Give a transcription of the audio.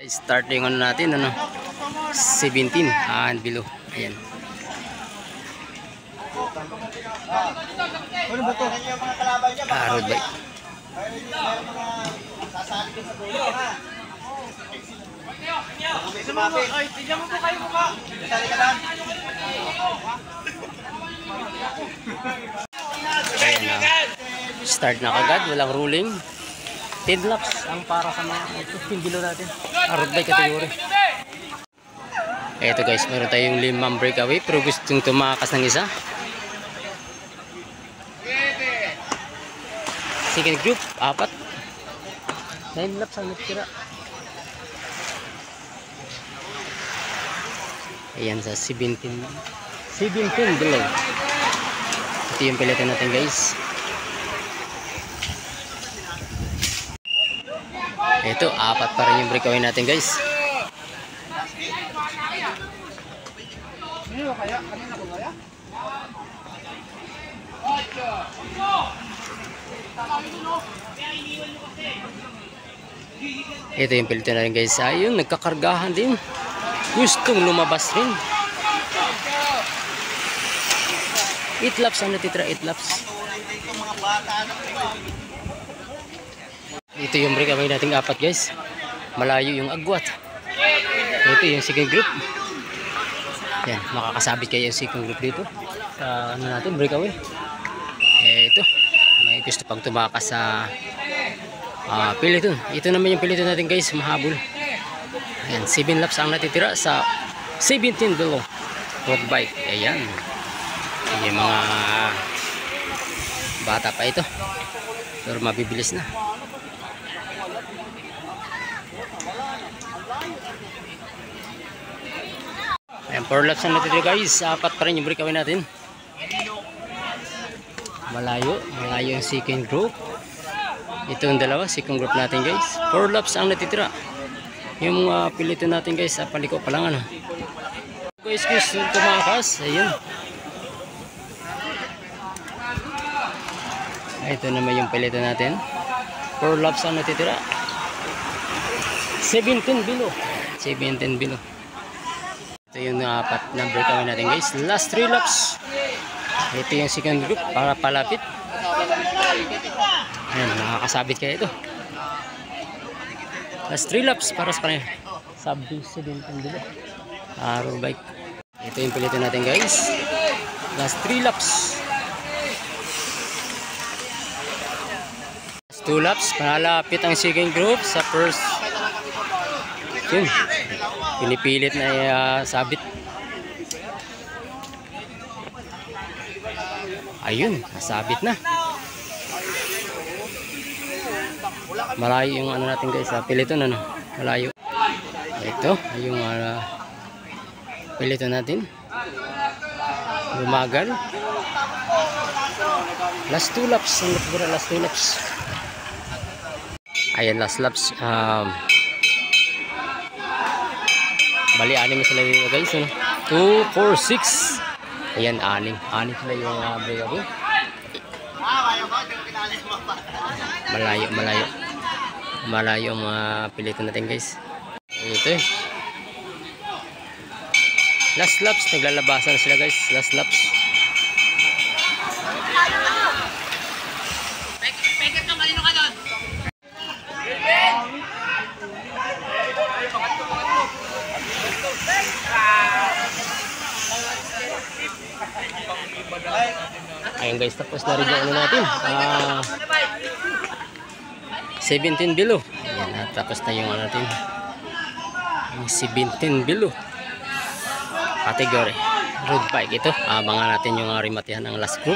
Start yung ano natin, 17 and below. Ayan. Road bike. Ayan, start na kagad, walang ruling. 10 laps ang para sa mga 15 below natin. Road bike category. Eto guys, meron tayong 5 breakaway pero gustong tumakas ng isa. Second group, 4. 9 laps ang natira. Ayan sa 17 below. Ito yung pilitan natin guys. Ito, 4 pa rin yung breakaway natin guys. Ito yung pilitan natin guys. Ayun, nagkakargahan din. Gustong lumabas rin. 8 laps ang natitira, 8 laps. Ito yung breakaway nating 4 guys. Malayo yung agwat. Ito yung second group. Yan, makakasabit kayo yung second group dito sa ano natin, breakaway. Ito, may gusto pang tumakas sa peloton. Ito naman yung peloton natin guys, mahabol. Ayan, 7 laps ang natitira sa 17 below road bike. Ayan, yung mga bata pa ito pero mabibilis na. Ayan, 4 laps ang natitira guys. 4 pa rin yung breakaway natin. Malayo yung second group. Ito yung dalawa, second group natin guys. 4 laps ang natitira. Yung pilito natin guys, paliko pa lang guys, gusto tumakas. Ayun. Ito naman yung pilito natin. 4 laps ang natitira. 17 below. 17 below. Ito yung 4 na breakaway natin guys. Last 3 laps. Ito yung second group para palapit. Ayan, nakakasabit kaya ito. Last 3 laps para sa kanya. Sub 17 below. Road bike. Ito yung pilitin natin guys. Last 3 laps. Last 2 laps. Palapit ang second group sa first. Yun. Pinipilit na sabit. Ayun, nasabit na. Malayo yung ano natin guys, piliton malayo. Ito, yung piliton natin. Lumagal. Last 2 laps, last 2 laps. Ayan, last laps. Bali, 6 na sila dito guys. 2, 4, 6. Ayan, 6 sila yung breakaway. Malayo ang mga pilitan natin guys. Ito last laps, naglalabasan sila guys. Last laps. Ayun guys, tapos na rin yung ano natin. 17 below. Ayan, tapos na yung ano natin. 17 below. Category. Road bike ito. Abangan natin yung rimatihan ng last group.